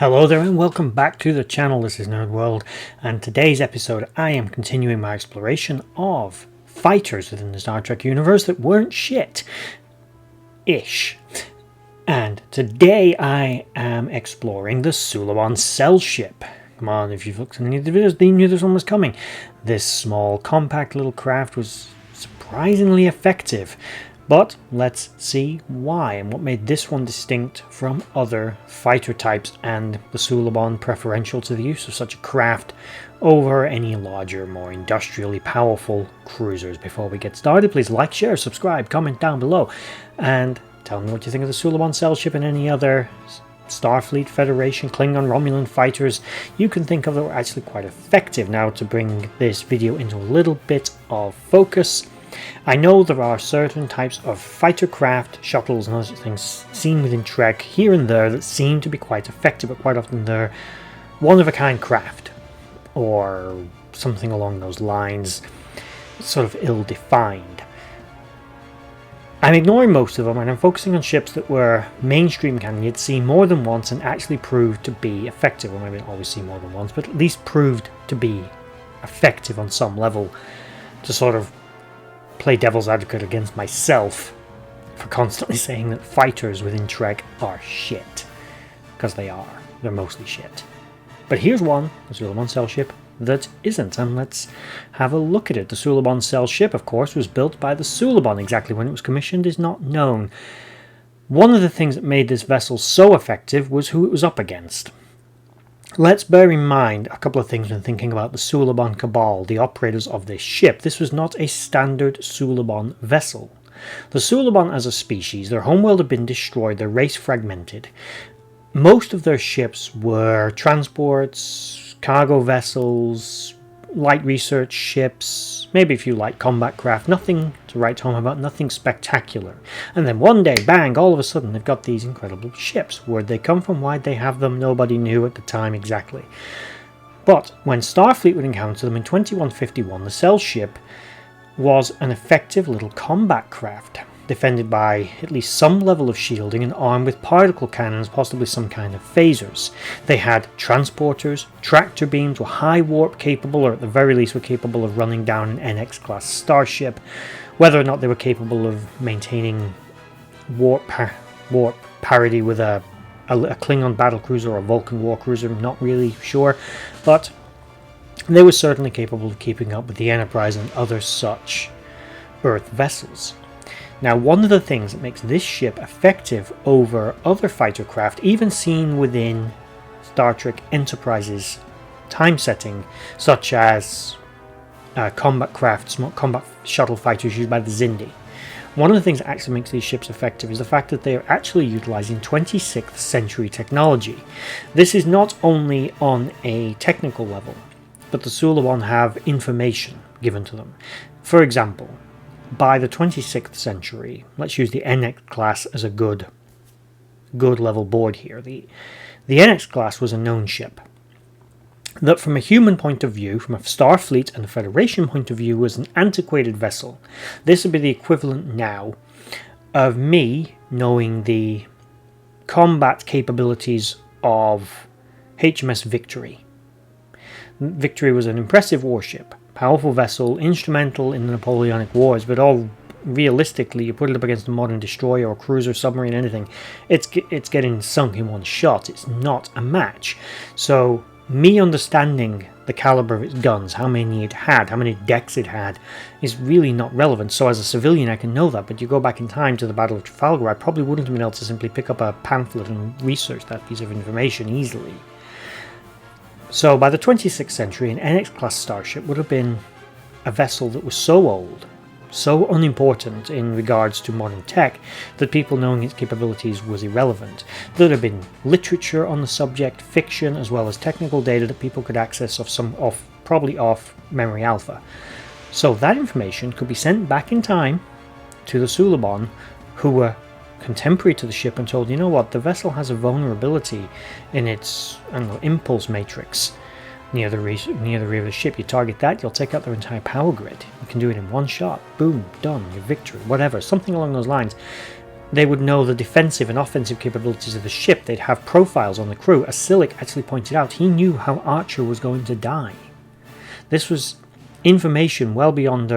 Hello there and welcome back to the channel. This is Nerd World, and today's episode I am continuing my exploration of fighters within the Star Trek universe that weren't shit-ish. And today I am exploring the Suliban cell ship. Come on, if you've looked at any of the videos, you knew this one was coming. This small, compact little craft was surprisingly effective. But let's see why and what made this one distinct from other fighter types and the Suliban preferential to the use of such a craft over any larger, more industrially powerful cruisers. Before we get started, please like, share, subscribe, comment down below, and tell me what you think of the Suliban cell ship and any other Starfleet, Federation, Klingon, Romulan fighters you can think of that were actually quite effective. Now, to bring this video into a little bit of focus, I know there are certain types of fighter craft, shuttles and other things seen within Trek here and there that seem to be quite effective, but quite often they're one-of-a-kind craft or something along those lines, sort of ill-defined. I'm ignoring most of them and I'm focusing on ships that were mainstream canon, yet seen more than once and actually proved to be effective. Well, maybe not always seen more than once, but at least proved to be effective on some level, to sort of play devil's advocate against myself for constantly saying that fighters within Trek are shit. Because they are. They're mostly shit. But here's one, the Suliban cell ship, that isn't, and let's have a look at it. The Suliban cell ship, of course, was built by the Suliban. Exactly when it was commissioned is not known. One of the things that made this vessel so effective was who it was up against. Let's bear in mind a couple of things when thinking about the Suliban Cabal, the operators of this ship. This was not a standard Suliban vessel. The Suliban as a species, their homeworld had been destroyed, their race fragmented. Most of their ships were transports, cargo vessels, light research ships, maybe a few light combat craft, nothing to write home about, nothing spectacular. And then one day, bang, all of a sudden they've got these incredible ships. Where'd they come from? Why'd they have them? Nobody knew at the time exactly. But when Starfleet would encounter them in 2151, the cell ship was an effective little combat craft, defended by at least some level of shielding and armed with particle cannons, possibly some kind of phasers. They had transporters, tractor beams, were high warp capable, or at the very least were capable of running down an NX class starship. Whether or not they were capable of maintaining warp parity with a Klingon battlecruiser or a Vulcan war cruiser, I'm not really sure, but they were certainly capable of keeping up with the Enterprise and other such Earth vessels. Now, one of the things that makes this ship effective over other fighter craft, even seen within Star Trek Enterprise's time setting, such as combat crafts, combat shuttle fighters used by the Xindi. One of the things that actually makes these ships effective is the fact that they are actually utilizing 26th century technology. This is not only on a technical level, but the Suliban have information given to them. For example, by the 26th century, let's use the NX class as a good level board here. The NX class was a known ship that, from a human point of view, from a Starfleet and a Federation point of view, was an antiquated vessel. This would be the equivalent now of me knowing the combat capabilities of HMS Victory. Victory was an impressive warship, powerful vessel, instrumental in the Napoleonic Wars, but all realistically, you put it up against a modern destroyer or cruiser, submarine, anything, it's getting sunk in one shot. It's not a match. So me understanding the caliber of its guns, how many it had, how many decks it had, is really not relevant. So as a civilian I can know that, but you go back in time to the Battle of Trafalgar, I probably wouldn't have been able to simply pick up a pamphlet and research that piece of information easily. So by the 26th century, an NX-class starship would have been a vessel that was so old, so unimportant in regards to modern tech, that people knowing its capabilities was irrelevant. There would have been literature on the subject, fiction, as well as technical data that people could access probably off Memory Alpha. So that information could be sent back in time to the Suliban, who were contemporary to the ship, and told, you know what, the vessel has a vulnerability in its impulse matrix near the rear of the ship. You target that, you'll take out their entire power grid. You can do it in one shot. Boom, done, your victory, whatever, something along those lines. They would know the defensive and offensive capabilities of the ship. They'd have profiles on the crew. As Silic actually pointed out, he knew how Archer was going to die. This was information well beyond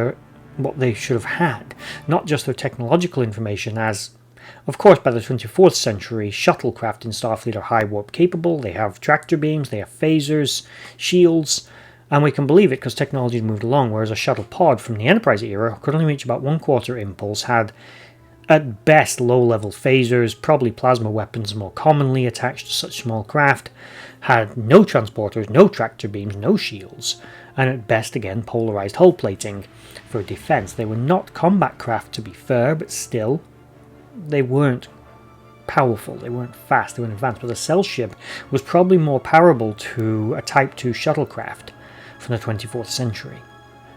what they should have had. Not just their technological information, as, of course, by the 24th century, shuttlecraft in Starfleet are high warp capable. They have tractor beams, they have phasers, shields, and we can believe it because technology moved along, whereas a shuttle pod from the Enterprise era could only reach about 1/4 impulse, had at best low-level phasers, probably plasma weapons more commonly attached to such small craft, had no transporters, no tractor beams, no shields, and at best again polarized hull plating for defense. They were not combat craft, to be fair, but still, they weren't powerful, they weren't fast, they weren't advanced, but the cell ship was probably more comparable to a Type 2 shuttlecraft from the 24th century.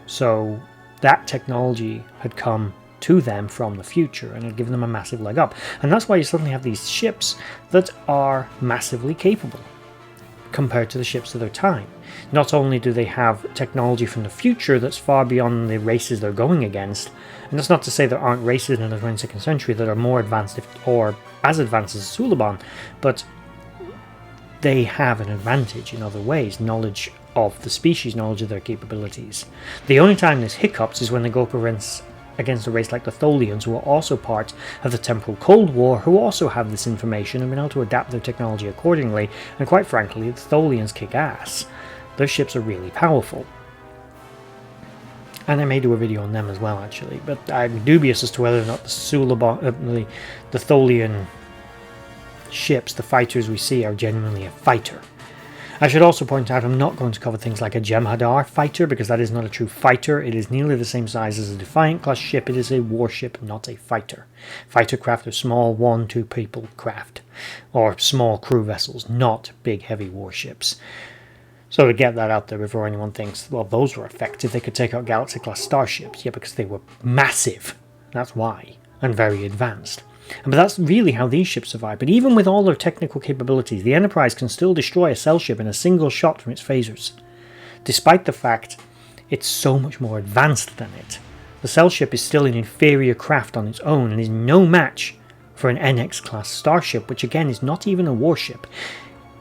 So that technology had come to them from the future and had given them a massive leg up. And that's why you suddenly have these ships that are massively capable compared to the ships of their time. Not only do they have technology from the future that's far beyond the races they're going against, and that's not to say there aren't races in the 22nd century that are more advanced or as advanced as Suliban, but they have an advantage in other ways, knowledge of the species, knowledge of their capabilities. The only time there's hiccups is when they go up against a race like the Tholians, who are also part of the Temporal Cold War, who also have this information and been able to adapt their technology accordingly, and quite frankly, the Tholians kick ass. Their ships are really powerful. And I may do a video on them as well, actually, but I'm dubious as to whether or not the Suliban, the Tholian ships, the fighters we see, are genuinely a fighter. I should also point out I'm not going to cover things like a Jem'Hadar fighter, because that is not a true fighter. It is nearly the same size as a Defiant class ship. It is a warship, not a fighter. Fighter craft are small 1-2 people craft, or small crew vessels, not big heavy warships. So to get that out there before anyone thinks, well, those were effective, they could take out Galaxy class starships. Yeah, because they were massive. That's why. And very advanced. But that's really how these ships survive. But even with all their technical capabilities, the Enterprise can still destroy a cell ship in a single shot from its phasers, despite the fact it's so much more advanced than it. The cell ship is still an inferior craft on its own and is no match for an NX class starship, which again is not even a warship.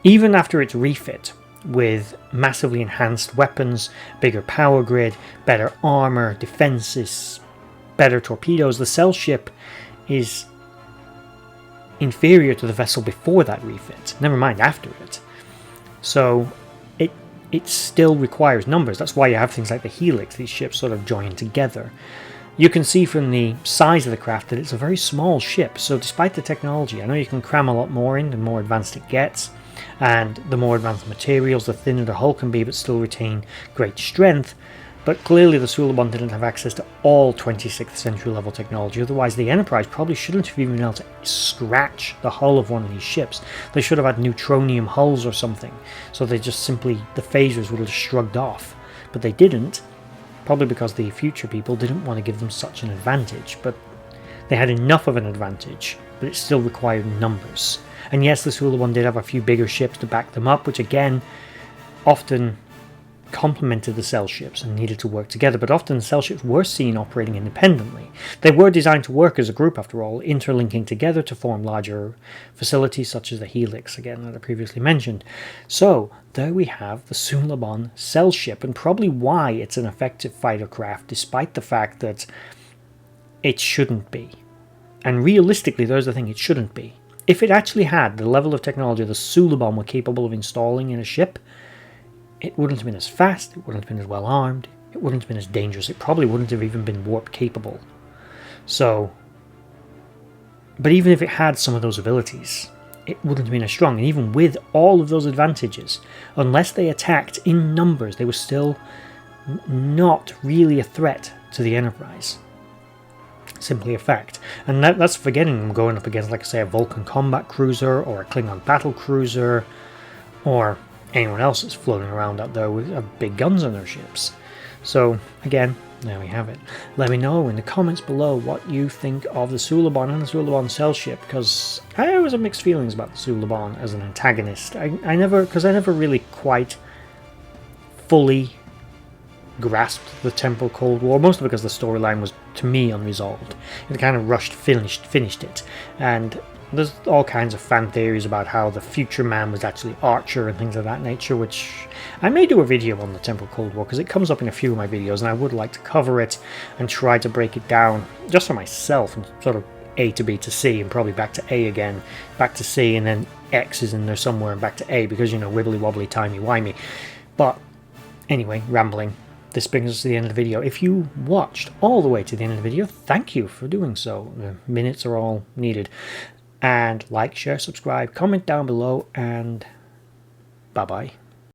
Even after its refit, with massively enhanced weapons, bigger power grid, better armor, defenses, better torpedoes, the cell ship is inferior to the vessel before that refit, never mind after it. So it still requires numbers. That's why you have things like the Helix, these ships sort of join together. You can see from the size of the craft that it's a very small ship, so despite the technology, I know you can cram a lot more in the more advanced it gets, and the more advanced materials, the thinner the hull can be but still retain great strength. But clearly the Suliban didn't have access to all 26th century level technology, otherwise the Enterprise probably shouldn't have even been able to scratch the hull of one of these ships. They should have had neutronium hulls or something, so they just simply, the phasers would have shrugged off. But they didn't, probably because the future people didn't want to give them such an advantage, but they had enough of an advantage, but it still required numbers. And yes, the Suliban did have a few bigger ships to back them up, which again, often complemented the cell ships and needed to work together, but often the cell ships were seen operating independently. They were designed to work as a group after all, interlinking together to form larger facilities such as the Helix, again, that I previously mentioned. So there we have the Suliban cell ship, and probably why it's an effective fighter craft despite the fact that it shouldn't be. And realistically, there's the thing, it shouldn't be. If it actually had the level of technology the Suliban were capable of installing in a ship, it wouldn't have been as fast, it wouldn't have been as well armed, it wouldn't have been as dangerous, it probably wouldn't have even been warp capable. So, but even if it had some of those abilities, it wouldn't have been as strong, and even with all of those advantages, unless they attacked in numbers, they were still not really a threat to the Enterprise. Simply a fact. And that's forgetting them going up against, like I say, a Vulcan combat cruiser, or a Klingon battle cruiser, or anyone else that's floating around out there with big guns on their ships. So again, there we have it. Let me know in the comments below what you think of the Suliban and the Suliban cell ship, because I always have mixed feelings about the Suliban as an antagonist. I never really quite fully grasped the Temporal Cold War, mostly because the storyline was, to me, unresolved. It kind of rushed, finished it, and there's all kinds of fan theories about how the future man was actually Archer and things of that nature, which I may do a video on the Temporal Cold War because it comes up in a few of my videos, and I would like to cover it and try to break it down just for myself and sort of A to B to C and probably back to A again, back to C, and then X is in there somewhere and back to A because, you know, wibbly wobbly timey wimey. But anyway, rambling. This brings us to the end of the video. If you watched all the way to the end of the video, thank you for doing so. The minutes are all needed. And like, share, subscribe, comment down below, and bye-bye.